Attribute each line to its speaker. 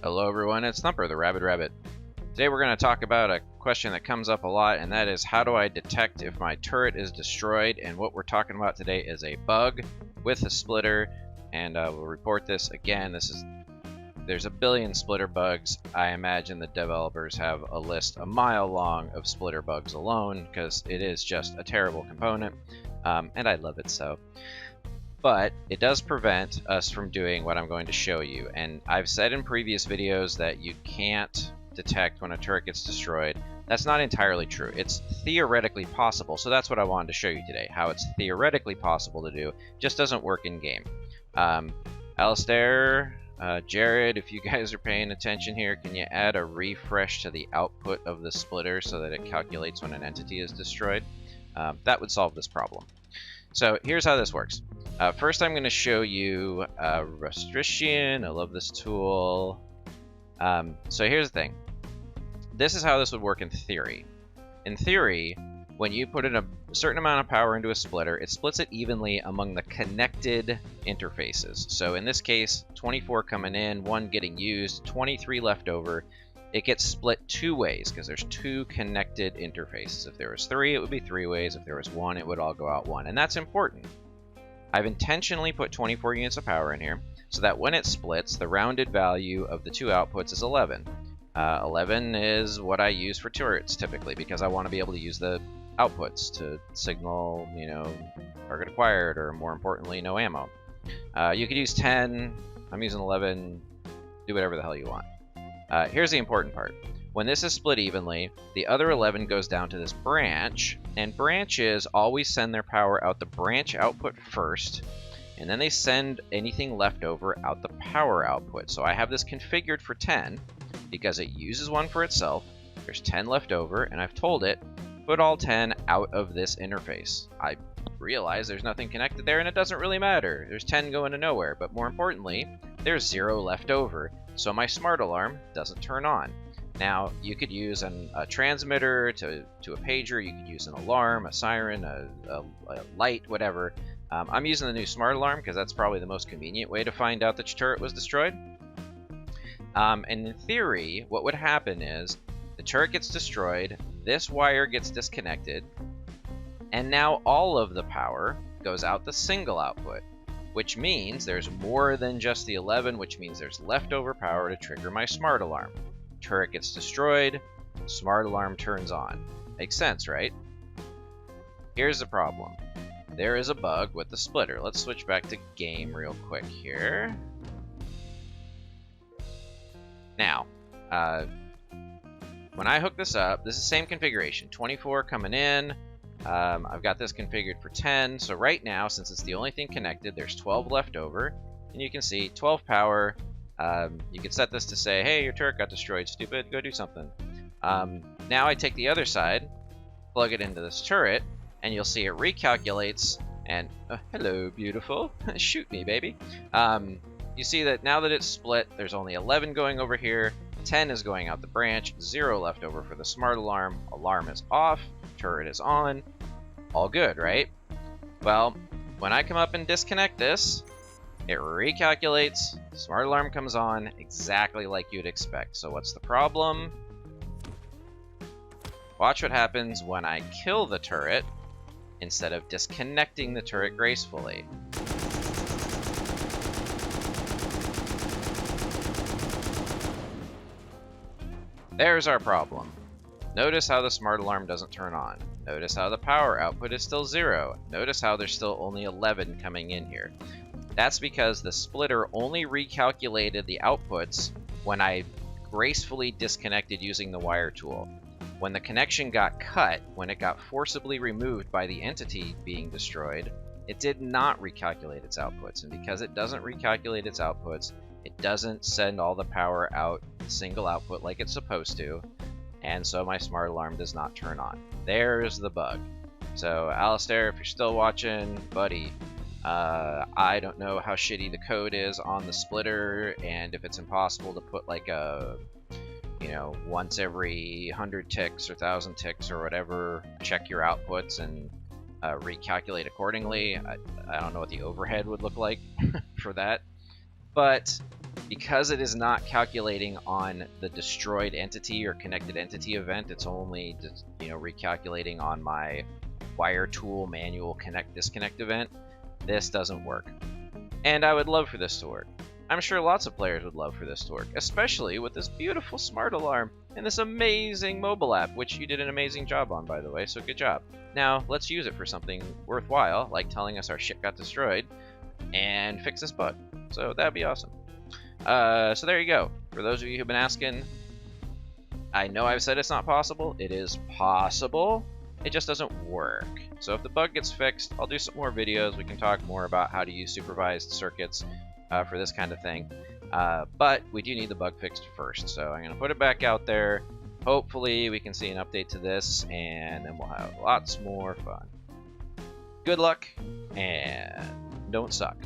Speaker 1: Hello everyone, it's Thumper, the Rabid Rabbit. Today we're going to talk about a question that comes up a lot, and that is how do I detect if my turret is destroyed? And what we're talking about today is a bug with a splitter, and we'll report this again. There's a billion splitter bugs. I imagine the developers have a list a mile long of splitter bugs alone, because it is just a terrible component, and I love it so. But it does prevent us from doing what I'm going to show you. And I've said in previous videos that you can't detect when a turret gets destroyed. That's not entirely true. It's theoretically possible, so that's what I wanted to show you today, how it's theoretically possible to do, just doesn't work in game. Alistair, Jared, if you guys are paying attention here, can you add a refresh to the output of the splitter so that it calculates when an entity is destroyed? That would solve this problem. So here's how this works. First, I'm going to show you Rustrition. I love this tool. So here's the thing. This is how this would work in theory. In theory, when you put in a certain amount of power into a splitter, it splits it evenly among the connected interfaces. So in this case, 24 coming in, 1 getting used, 23 left over. It gets split 2 ways because there's 2 connected interfaces. If there was 3, it would be 3 ways. If there was 1, it would all go out 1. And that's important. I've intentionally put 24 units of power in here so that when it splits, the rounded value of the 2 outputs is 11. 11 is what I use for turrets typically because I want to be able to use the outputs to signal, target acquired, or more importantly, no ammo. You could use 10. I'm using 11. Do whatever the hell you want. Here's the important part. When this is split evenly, the other 11 goes down to this branch, and branches always send their power out the branch output first, and then they send anything left over out the power output. So I have this configured for 10 because it uses 1 for itself. There's 10 left over, and I've told it, put all 10 out of this interface. I realize there's nothing connected there, and it doesn't really matter. There's 10 going to nowhere, but more importantly, there's 0 left over, so my smart alarm doesn't turn on. Now, you could use a transmitter to a pager, you could use an alarm, a siren, a light, whatever. I'm using the new smart alarm because that's probably the most convenient way to find out that your turret was destroyed. And in theory, what would happen is the turret gets destroyed, this wire gets disconnected, and now all of the power goes out the single output, which means there's more than just the 11, which means there's leftover power to trigger my smart alarm. Turret gets destroyed, smart alarm turns on. Makes sense, right? Here's the problem. There is a bug with the splitter. Let's switch back to game real quick here. Now, when I hook this up, this is the same configuration. 24 coming in. I've got this configured for 10. So right now, since it's the only thing connected, there's 12 left over. And you can see 12 power. You could set this to say, hey, your turret got destroyed, stupid, go do something. Now I take the other side, plug it into this turret, and you'll see it recalculates, and hello, beautiful, shoot me, baby. You see that now that it's split, there's only 11 going over here, 10 is going out the branch, 0 left over for the smart alarm, alarm is off, turret is on, all good, right? Well, when I come up and disconnect this, it recalculates, smart alarm comes on exactly like you'd expect. So what's the problem? Watch what happens when I kill the turret instead of disconnecting the turret gracefully. There's our problem. Notice how the smart alarm doesn't turn on. Notice how the power output is still 0. Notice how there's still only 11 coming in here. That's because the splitter only recalculated the outputs when I gracefully disconnected using the wire tool. When the connection got cut, when it got forcibly removed by the entity being destroyed, it did not recalculate its outputs. And because it doesn't recalculate its outputs, it doesn't send all the power out the single output like it's supposed to. And so my smart alarm does not turn on. There's the bug. So Alistair, if you're still watching, buddy, I don't know how shitty the code is on the splitter, and if it's impossible to put like a, once every 100 ticks or 1,000 ticks or whatever, check your outputs and recalculate accordingly. I don't know what the overhead would look like for that. But because it is not calculating on the destroyed entity or connected entity event, it's only just, recalculating on my wire tool manual connect disconnect event. This doesn't work. And I would love for this to work. I'm sure lots of players would love for this to work, especially with this beautiful smart alarm and this amazing mobile app, which you did an amazing job on, by the way, so good job. Now, let's use it for something worthwhile, like telling us our shit got destroyed, and fix this bug. So that'd be awesome. So there you go. For those of you who've been asking, I know I've said it's not possible. It is possible. It just doesn't work. So if the bug gets fixed, I'll do some more videos. We can talk more about how to use supervised circuits for this kind of thing. But we do need the bug fixed first. So I'm going to put it back out there. Hopefully we can see an update to this, and then we'll have lots more fun. Good luck, and don't suck.